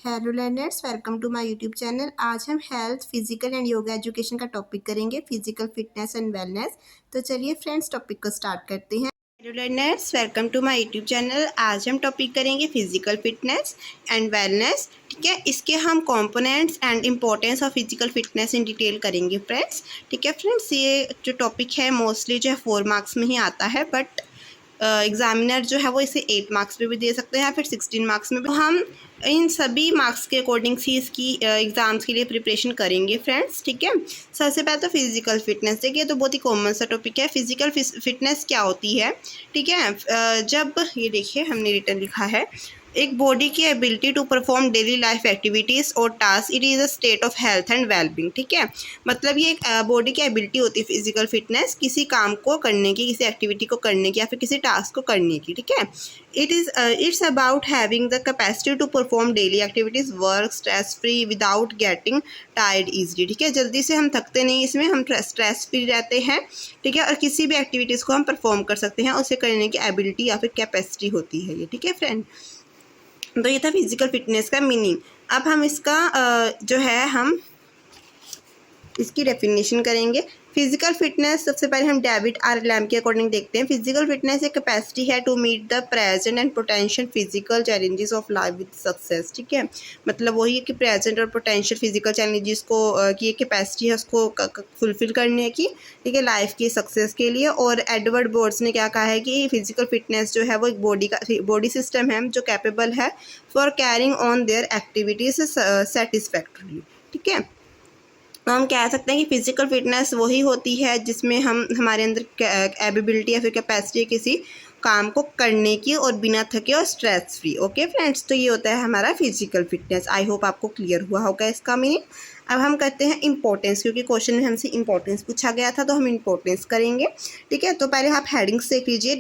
Hello learners, welcome to my YouTube channel. आज हम health, physical and yoga education का topic करेंगे, physical fitness and wellness. तो चलिए फ्रेंड्स, टॉपिक को स्टार्ट करते हैं। Hello learners, welcome to my YouTube channel. आज हम टॉपिक करेंगे फिजिकल फिटनेस एंड वेलनेस। ठीक है, इसके हम components and importance of physical fitness in detail करेंगे फ्रेंड्स। ठीक है फ्रेंड्स, ये जो टॉपिक है मोस्टली जो है 4 मार्क्स में ही आता है, बट एग्जामिनर जो है वो इसे 8 मार्क्स में भी दे सकते हैं या फिर 16 मार्क्स में भी। तो हम इन सभी मार्क्स के अकॉर्डिंग ही इसकी एग्ज़ाम्स के लिए प्रिपरेशन करेंगे फ्रेंड्स। ठीक है, सबसे पहले तो फिजिकल फिटनेस देखिए, तो बहुत ही कॉमन सा टॉपिक है। फिजिकल फिटनेस क्या होती है? ठीक है, जब ये देखिए हमने रिटर्न लिखा है, एक बॉडी की ability to perform daily life activities और task, it is a state of health and wellbeing. ठीक है, मतलब ये एक बॉडी की एबिलिटी होती है फिजिकल फिटनेस, किसी काम को करने की, किसी एक्टिविटी को करने की या फिर किसी टास्क को करने की। ठीक है, it's about having the capacity to perform daily activities, work stress free without getting tired easily. ठीक है, जल्दी से हम थकते नहीं, इसमें हम स्ट्रेस फ्री रहते हैं। ठीक है, और किसी भी एक्टिविटीज़ को हम परफॉर्म कर सकते हैं, उसे करने की एबिलिटी या फिर कैपेसिटी होती है ये। ठीक है फ्रेंड, तो ये था फिजिकल फिटनेस का मीनिंग। अब हम इसका जो है हम इसकी डेफिनेशन करेंगे। फिजिकल फिटनेस सबसे पहले हम डेविड आर लैम के अकॉर्डिंग देखते हैं। फिजिकल फिटनेस एक कैपेसिटी है to meet the present and potential physical challenges of life with success. ठीक है, मतलब वही है कि प्रेजेंट और पोटेंशियल फिजिकल चैलेंजेस को की एक कैपेसिटी है उसको फुलफिल करने की। ठीक है, लाइफ की सक्सेस के लिए। और एडवर्ड बोर्ड्स ने क्या कहा है कि फिजिकल फिटनेस जो है वो एक बॉडी सिस्टम है जो कैपेबल है for carrying on their activities satisfactorily. ठीक है, तो हम कह सकते हैं कि फिजिकल फिटनेस वही होती है जिसमें हम हमारे अंदर एबिलिटी या फिर कैपेसिटी किसी काम को करने की और बिना थके और स्ट्रेस फ्री। ओके फ्रेंड्स, तो ये होता है हमारा फिजिकल फिटनेस। आई होप आपको क्लियर हुआ होगा इसका मीनिंग। अब हम करते हैं इंपॉर्टेंस, क्योंकि क्वेश्चन में हमसे इंपॉर्टेंस पूछा गया था, तो हम इंपॉर्टेंस करेंगे। ठीक है, तो पहले आप हेडिंग्स देख लीजिए।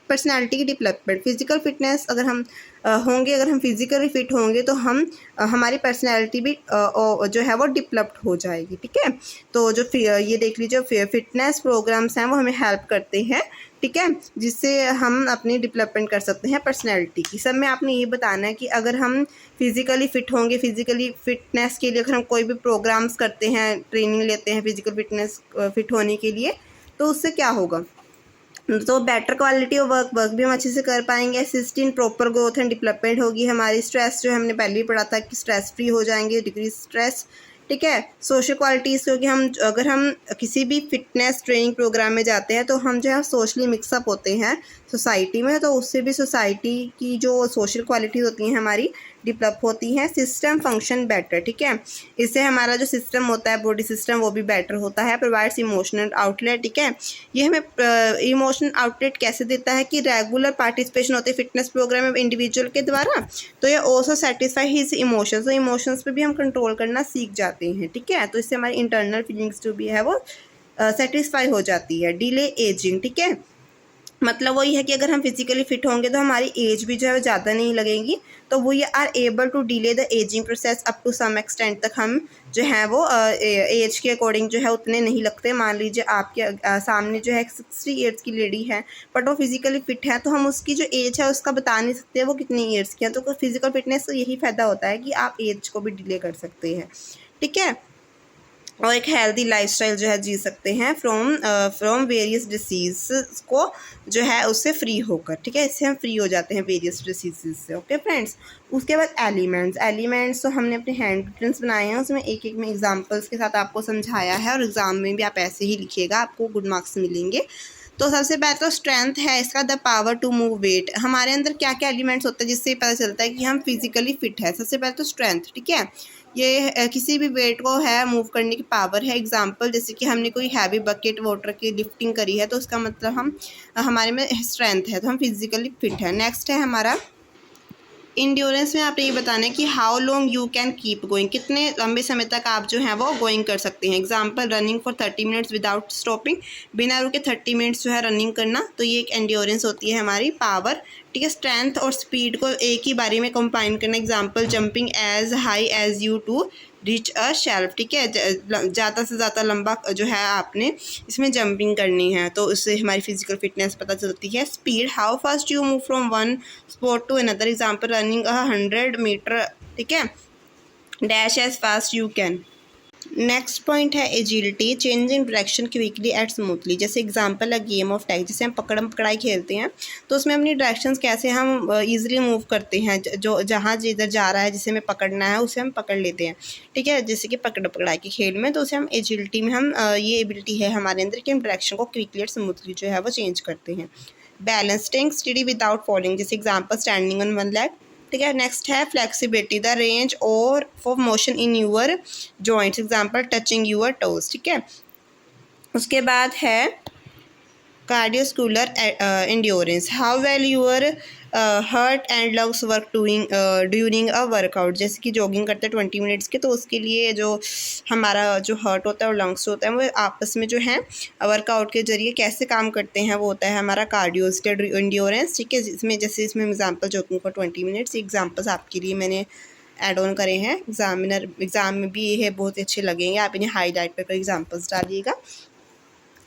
पर्सनैलिटी की डेवलपमेंट, फिजिकल फिटनेस अगर हम होंगे, अगर हम फिजिकली फिट होंगे तो हम हमारी पर्सनैलिटी भी जो है वो डेवलप्ड हो जाएगी। ठीक है, तो जो ये देख लीजिए फिटनेस प्रोग्राम्स हैं वो हमें हेल्प करते हैं। ठीक है, जिससे हम अपनी डेवलपमेंट कर सकते हैं पर्सनैलिटी की। सब में आपने ये बताना है कि अगर हम फिज़िकली फ़िट होंगे, फिज़िकली फ़िटनेस के लिए अगर हम कोई भी प्रोग्राम्स करते हैं, ट्रेनिंग लेते हैं फिज़िकल फिटनेस फ़िट होने के लिए, तो उससे क्या होगा? तो बेटर क्वालिटी ऑफ वर्क भी हम अच्छे से कर पाएंगे। Assist in proper growth and development होगी हमारी। स्ट्रेस जो हमने पहले ही पढ़ा था कि स्ट्रेस फ्री हो जाएंगे, डिक्रीज स्ट्रेस। ठीक है, सोशल क्वालिटीज़, क्योंकि हम अगर हम किसी भी फिटनेस ट्रेनिंग प्रोग्राम में जाते हैं तो हम जो है सोशली मिक्सअप होते हैं सोसाइटी में, तो उससे भी सोसाइटी की जो सोशल क्वालिटीज़ होती हैं हमारी डेवलप होती हैं। System function better. ठीक है, इससे हमारा जो सिस्टम होता है, बॉडी सिस्टम, वो भी बेटर होता है। Provides emotional outlet. ठीक है, ये हमें इमोशनल आउटलेट कैसे देता है कि रेगुलर पार्टिसिपेशन होती है फिटनेस प्रोग्राम में इंडिविजुअल के द्वारा, तो ये ऑल्सो सेटिस्फाई हिज इमोशंस, तो इमोशंस पे भी हम कंट्रोल करना सीख जाते हैं। ठीक है, तो इससे हमारी इंटरनल फीलिंग्स जो भी है वो सेटिस्फाई हो जाती है। Delay ageing. ठीक है, मतलब वही है कि अगर हम फिजिकली फिट होंगे तो हमारी एज भी जो है ज़्यादा नहीं लगेगी, तो we are able to delay the ageing process up to some extent तक हम जो है वो एज के अकॉर्डिंग जो है उतने नहीं लगते। मान लीजिए आपके सामने जो है 60 ईयर्स की लेडी है, बट वो फिजिकली फिट है, तो हम उसकी जो एज है उसका बता नहीं सकते वो कितनी ईयर्स की है। तो फिजिकल फिटनेस का यही फ़ायदा होता है कि आप एज को भी डिले कर सकते हैं। ठीक है, और एक हेल्दी लाइफस्टाइल जो है जी सकते हैं फ्रॉम वेरियस डिसीज़ को जो है उससे फ्री होकर। ठीक है, इससे हम फ्री हो जाते हैं वेरियस डिसीज़ से। ओके फ्रेंड्स, उसके बाद एलिमेंट्स तो हमने अपने हैंड रिटन्स बनाए हैं, उसमें एक एक में एग्जांपल्स के साथ आपको समझाया है, और एग्ज़ाम में भी आप ऐसे ही लिखिएगा, आपको गुड मार्क्स मिलेंगे। तो सबसे पहले तो स्ट्रेंथ है इसका, the power to move weight. हमारे अंदर क्या क्या एलिमेंट्स होते हैं जिससे पता चलता है कि हम फिजिकली फिट है? सबसे पहले तो स्ट्रेंथ। ठीक है, ये किसी भी वेट को है मूव करने की पावर है। एग्जांपल, जैसे कि हमने कोई हैवी बकेट वाटर की लिफ्टिंग करी है, तो उसका मतलब हम हमारे में स्ट्रेंथ है, तो हम फिजिकली फिट है। नेक्स्ट है हमारा इंड्योरेंस में आपने ये बताना है कि how long you can keep going, कितने लंबे समय तक आप जो हैं वो गोइंग कर सकते हैं। Example, running for 30 minutes without stopping, बिना रुके 30 मिनट्स जो है रनिंग करना, तो ये एक एंड्योरेंस होती है हमारी पावर। ठीक है, स्ट्रेंथ और स्पीड को एक ही बारी में कंबाइन करना। Example, jumping as high as you to reach a shelf. ठीक है, ज़्यादा से ज़्यादा लंबा जो है आपने इसमें जंपिंग करनी है, तो उससे हमारी फिजिकल फिटनेस पता चलती है। Speed, how fast you move from one spot to another. Example, running 100 meter. ठीक है, dash as fast you can. Next point है agility, change in direction quickly and smoothly. जैसे एग्जांपल है गेम ऑफ टैग, जैसे हम पकड़म पकड़ाई खेलते हैं तो उसमें अपनी डायरेक्शंस कैसे हम इजीली मूव करते हैं, जो जहाँ जिधर जा रहा है जिसे हमें पकड़ना है उसे हम पकड़ लेते हैं, ठीक है। जैसे कि पकड़ पकड़ाई के खेल में, तो उसे हम एजिलिटी में हम ये एबिलिटी है हमारे अंदर कि हम डायरेक्शन को क्विकली और स्मूथली जो है वो चेंज करते हैं। Balance, staying steady without falling, जैसे example standing on one leg, ठीक है। नेक्स्ट है फ्लेक्सिबिलिटी, द रेंज और for motion in your joints, example touching your toes, ठीक है। उसके बाद है cardiovascular endurance, how well your heart and lungs work during a workout, जैसे कि जॉगिंग करते हैं 20 मिनट्स के, तो उसके लिए जो हमारा जो हार्ट होता है और लंग्स होता है वो आपस में जो है वर्कआउट के जरिए कैसे काम करते हैं, वो होता है हमारा कार्डियोस्कुलर एंड्योरेंस, ठीक है। जिसमें जैसे इसमें example jogging for 20 minutes, examples आपके लिए मैंने ऐड ऑन करे हैं, एग्जाम में भी ये है बहुत अच्छे लगेंगे, आप इन्हें हाईलाइट पर एग्जांपल्स डालिएगा।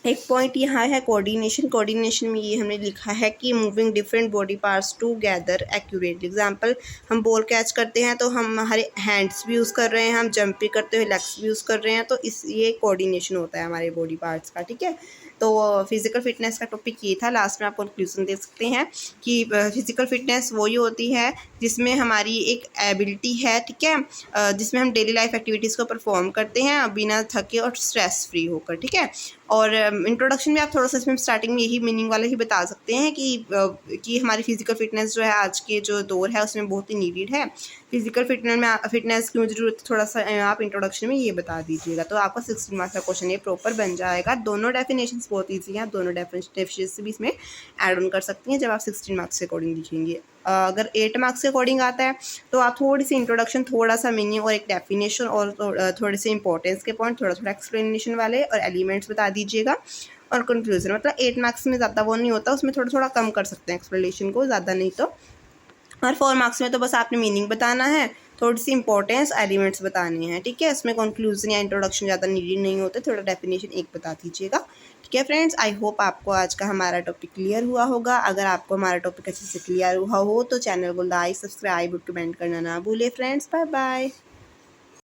एक पॉइंट यहाँ है कोऑर्डिनेशन, कोऑर्डिनेशन में ये हमने लिखा है कि moving different body parts together accurately, example हम बॉल कैच करते हैं तो हम हमारे हैंड्स भी यूज़ कर रहे हैं, हम जंप भी करते हुए लेग्स भी यूज़ कर रहे हैं, तो इस ये कोऑर्डिनेशन होता है हमारे बॉडी पार्ट्स का, ठीक है। तो फिजिकल फिटनेस का टॉपिक ये था। लास्ट में आप कंक्लूजन दे सकते हैं कि फिजिकल फिटनेस वही होती है जिसमें हमारी एक एबिलिटी है, ठीक है, जिसमें हम डेली लाइफ एक्टिविटीज़ को परफॉर्म करते हैं बिना थके और स्ट्रेस फ्री होकर, ठीक है। और इंट्रोडक्शन में आप थोड़ा सा इसमें स्टार्टिंग में यही मीनिंग वाला ही बता सकते हैं कि हमारी फिजिकल फिटनेस जो है आज के जो दौर है उसमें बहुत ही नीडेड है। फिजिकल फिटनेस क्यों जरूरत है, थोड़ा सा आप इंट्रोडक्शन में ये बता दीजिएगा, तो आपका 16 मार्क्स का क्वेश्चन ये प्रॉपर बन जाएगा। दोनों डेफिनेशंस बहुत ईजी हैं, आप दोनों डेफिनेशन भी इसमें ऐड ऑन कर सकती हैं जब आप 16 मार्क्स के अकॉर्डिंग लिखेंगे। अगर 8 मार्क्स के अकॉर्डिंग आता है तो आप थोड़ी सी इंट्रोडक्शन, थोड़ा सा मीनिंग और एक डेफिनेशन और थोड़े से इंपॉर्टेंस के पॉइंट, थोड़ा थोड़ा एक्सप्लेनेशन वाले और एलिमेंट्स बता दीजिएगा। और कंक्लूजन, मतलब 8 मार्क्स में ज़्यादा वो नहीं होता, उसमें थोड़ा थोड़ा कम कर सकते हैं एक्सप्लेनेशन को, ज़्यादा नहीं तो। और 4 मार्क्स में तो बस आपने मीनिंग बताना है, थोड़ी सी इंपॉर्टेंस एलिमेंट्स बताने हैं, ठीक है। इसमें कंक्लूजन या इंट्रोडक्शन ज़्यादा नीडेड नहीं होते, थोड़ा डेफिनेशन एक बता दीजिएगा, ठीक है फ्रेंड्स। आई होप आपको आज का हमारा टॉपिक क्लियर हुआ होगा। अगर आपको हमारा टॉपिक अच्छे से क्लियर हुआ हो तो चैनल को लाइक, सब्सक्राइब और कमेंट करना ना भूले फ्रेंड्स। Bye bye.